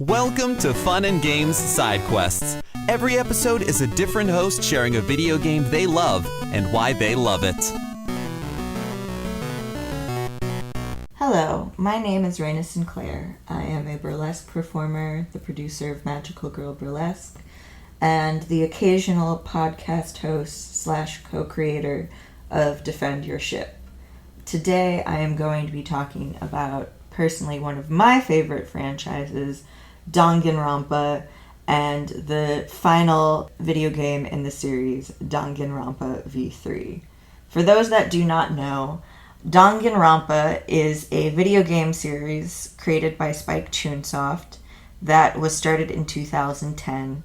Welcome to Fun and Games Side Quests. Every episode is a different host sharing a video game they love and why they love it. Hello, my name is Raina Sinclair. I am a burlesque performer, the producer of Magical Girl Burlesque, and the occasional podcast host / co-creator of Defend Your Ship. Today I am going to be talking about personally one of my favorite franchises, Danganronpa, and the final video game in the series, Danganronpa V3. For those that do not know, Danganronpa is a video game series created by Spike Chunsoft that was started in 2010,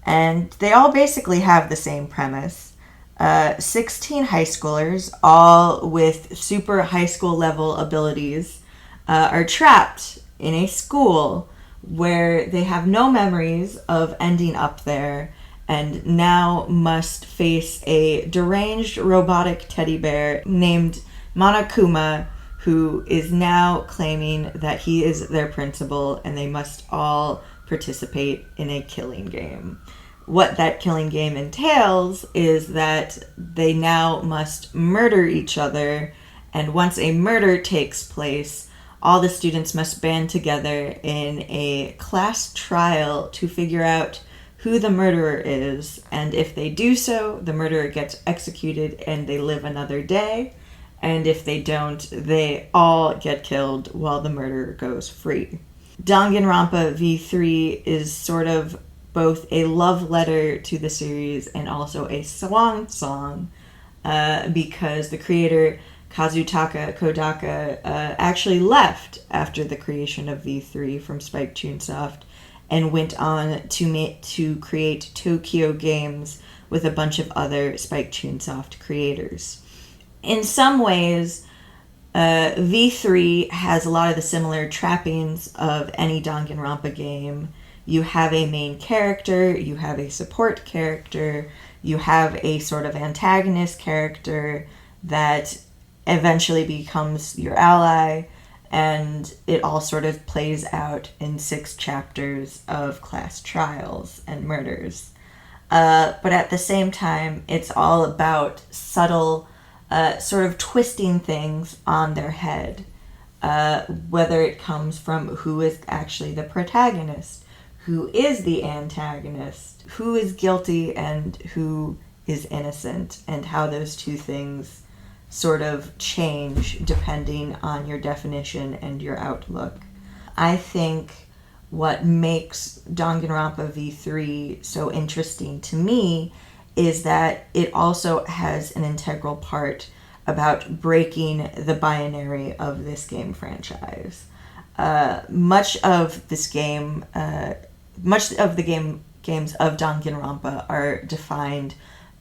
and they all basically have the same premise. 16 high schoolers, all with super high school level abilities, are trapped in a school where they have no memories of ending up there and now must face a deranged robotic teddy bear named Monokuma, who is now claiming that he is their principal and they must all participate in a killing game. What that killing game entails is that they now must murder each other, and once a murder takes place, all the students must band together in a class trial to figure out who the murderer is, and if they do so, the murderer gets executed and they live another day, and if they don't, they all get killed while the murderer goes free. Danganronpa V3 is sort of both a love letter to the series and also a swan song, because the creator Kazutaka Kodaka actually left after the creation of V3 from Spike Chunsoft and went on to create Tokyo Games with a bunch of other Spike Chunsoft creators. In some ways, V3 has a lot of the similar trappings of any Danganronpa game. You have a main character, you have a support character, you have a sort of antagonist character that eventually becomes your ally, and it all sort of plays out in 6 chapters of class trials and murders. But at the same time, it's all about subtle sort of twisting things on their head, whether it comes from who is actually the protagonist, who is the antagonist, who is guilty and who is innocent, and how those two things sort of change depending on your definition and your outlook. I think what makes Danganronpa V3 so interesting to me is that it also has an integral part about breaking the binary of this game franchise. Much of the games of Danganronpa are defined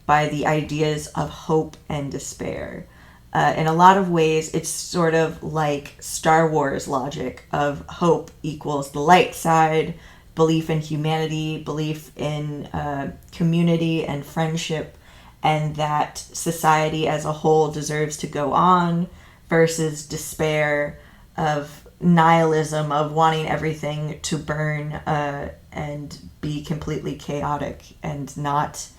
by the ideas of hope and despair. In a lot of ways, it's sort of like Star Wars logic of hope equals the light side, belief in humanity, belief in community and friendship, and that society as a whole deserves to go on, versus despair of nihilism, of wanting everything to burn and be completely chaotic and not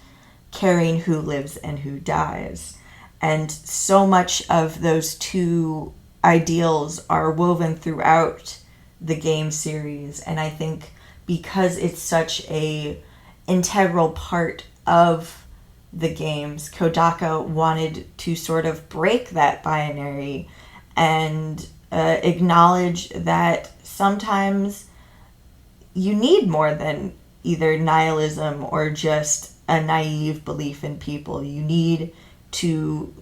caring who lives and who dies. And so much of those two ideals are woven throughout the game series. And I think because it's such a integral part of the games, Kodaka wanted to sort of break that binary and acknowledge that sometimes you need more than either nihilism or just a naive belief in people. You need to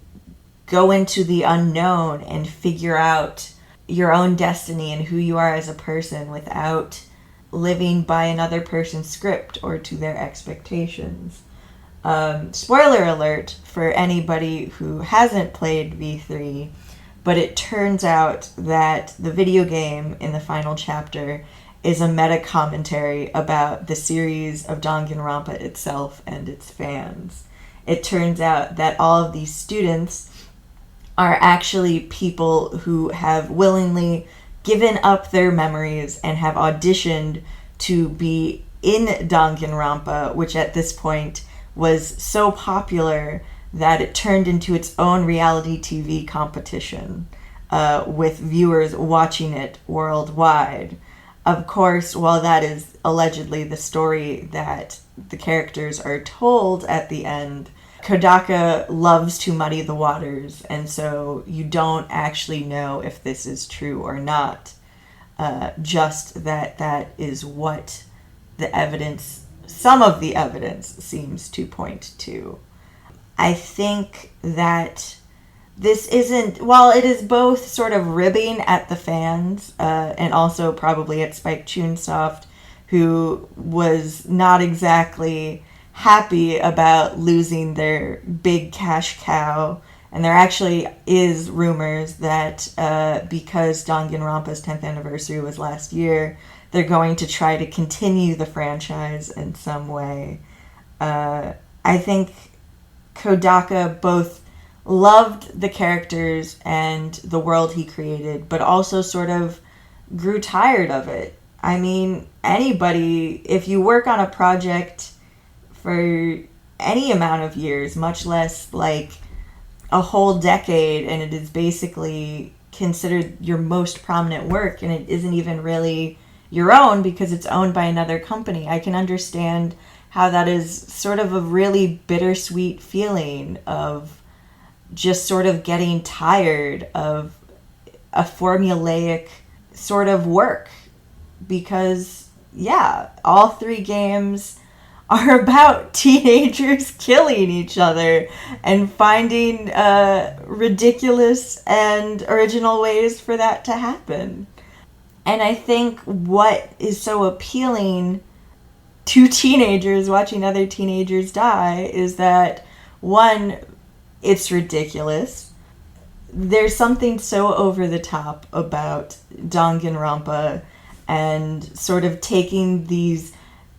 go into the unknown and figure out your own destiny and who you are as a person without living by another person's script or to their expectations. Spoiler alert for anybody who hasn't played V3, but it turns out that the video game in the final chapter is a meta commentary about the series of Danganronpa itself and its fans. It turns out that all of these students are actually people who have willingly given up their memories and have auditioned to be in Danganronpa, which at this point was so popular that it turned into its own reality TV competition, with viewers watching it worldwide. Of course, while that is allegedly the story that the characters are told at the end, Kodaka loves to muddy the waters, and so you don't actually know if this is true or not. Just that is what the evidence, some of the evidence, seems to point to. I think that this isn't, while it is both sort of ribbing at the fans, and also probably at Spike Chunsoft, who was not exactly happy about losing their big cash cow. And there actually is rumors that because Danganronpa's 10th anniversary was last year, they're going to try to continue the franchise in some way. I think Kodaka both loved the characters and the world he created, but also sort of grew tired of it. I mean, anybody, if you work on a project for any amount of years, much less like a whole decade, and it is basically considered your most prominent work, and it isn't even really your own because it's owned by another company, I can understand how that is sort of a really bittersweet feeling of just sort of getting tired of a formulaic sort of work. Because, yeah, all three games are about teenagers killing each other and finding ridiculous and original ways for that to happen. And I think what is so appealing to teenagers watching other teenagers die is that, one, it's ridiculous. There's something so over the top about Danganronpa and sort of taking these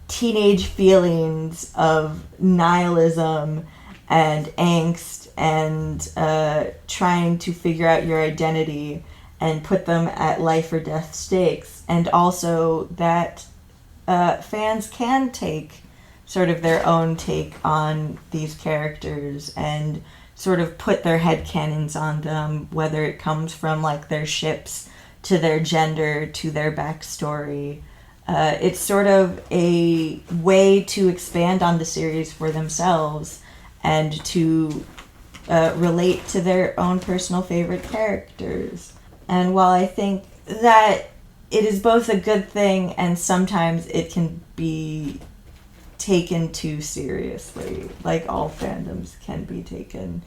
teenage feelings of nihilism and angst and trying to figure out your identity and put them at life or death stakes. And also that fans can take sort of their own take on these characters and sort of put their headcanons on them, whether it comes from like their ships to their gender to their backstory. It's sort of a way to expand on the series for themselves and to relate to their own personal favorite characters. And while I think that it is both a good thing and sometimes it can be taken too seriously, like all fandoms can be taken.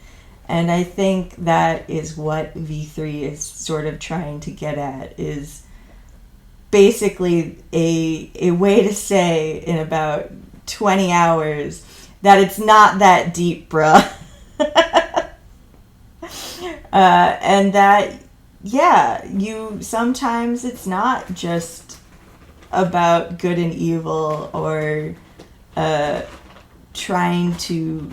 And I think that is what V3 is sort of trying to get at, is basically a way to say in about 20 hours that it's not that deep, bruh. And that, yeah, sometimes it's not just about good and evil or trying to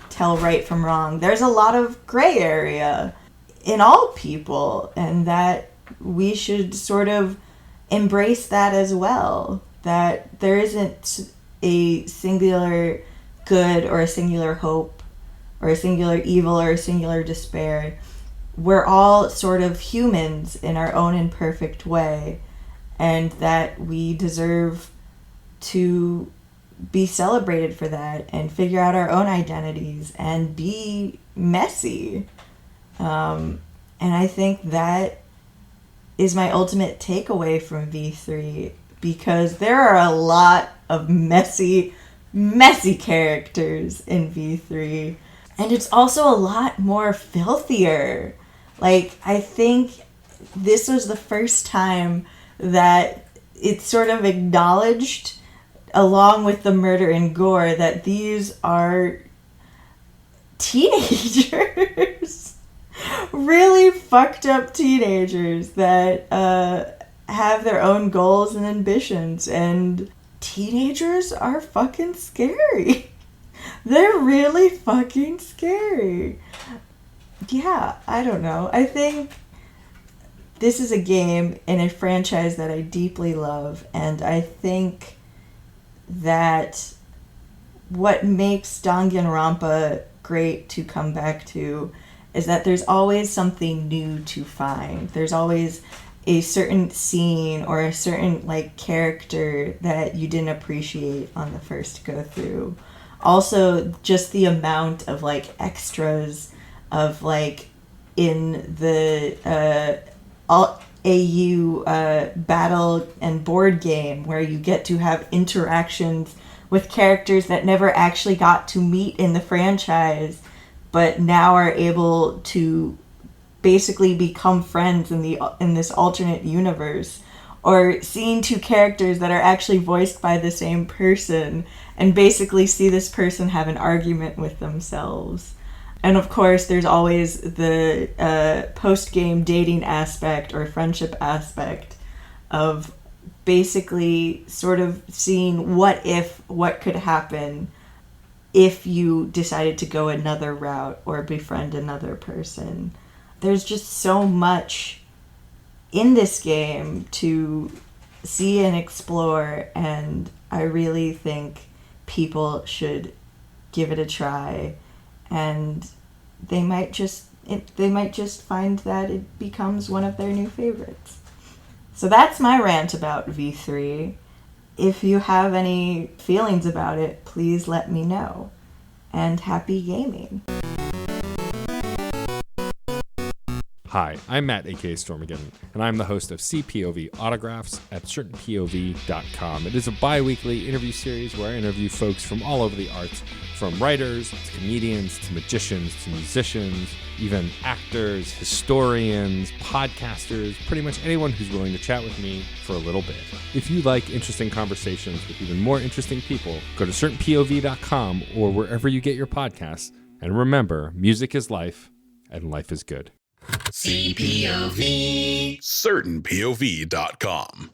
tell right from wrong. There's a lot of gray area in all people, and that we should sort of embrace that as well. That there isn't a singular good or a singular hope or a singular evil or a singular despair. We're all sort of humans in our own imperfect way, and that we deserve to be celebrated for that and figure out our own identities and be messy. And I think that is my ultimate takeaway from V3, because there are a lot of messy characters in V3. And it's also a lot more filthier. Like, I think this was the first time that it's sort of acknowledged, along with the murder and gore, that these are teenagers. Really fucked up teenagers that have their own goals and ambitions. And teenagers are fucking scary. They're really fucking scary. Yeah, I don't know. I think this is a game in a franchise that I deeply love, and I think that what makes Danganronpa great to come back to is that there's always something new to find. There's always a certain scene or a certain like character that you didn't appreciate on the first go through. Also, just the amount of like extras of like in the AU battle and board game where you get to have interactions with characters that never actually got to meet in the franchise, but now are able to basically become friends in this alternate universe, or seeing two characters that are actually voiced by the same person and basically see this person have an argument with themselves. And of course, there's always the post-game dating aspect or friendship aspect of basically sort of seeing what could happen if you decided to go another route or befriend another person. There's just so much in this game to see and explore, and I really think people should give it a try, and they might just find that it becomes one of their new favorites. So that's my rant about V3. If you have any feelings about it, please let me know. And happy gaming. Hi, I'm Matt, aka Stormageddon, and I'm the host of CPOV Autographs at certainpov.com. It is a bi-weekly interview series where I interview folks from all over the arts, from writers to comedians to magicians to musicians, even actors, historians, podcasters, pretty much anyone who's willing to chat with me for a little bit. If you like interesting conversations with even more interesting people, go to certainpov.com or wherever you get your podcasts, and remember, music is life, and life is good. CPOV. CertainPOV.com.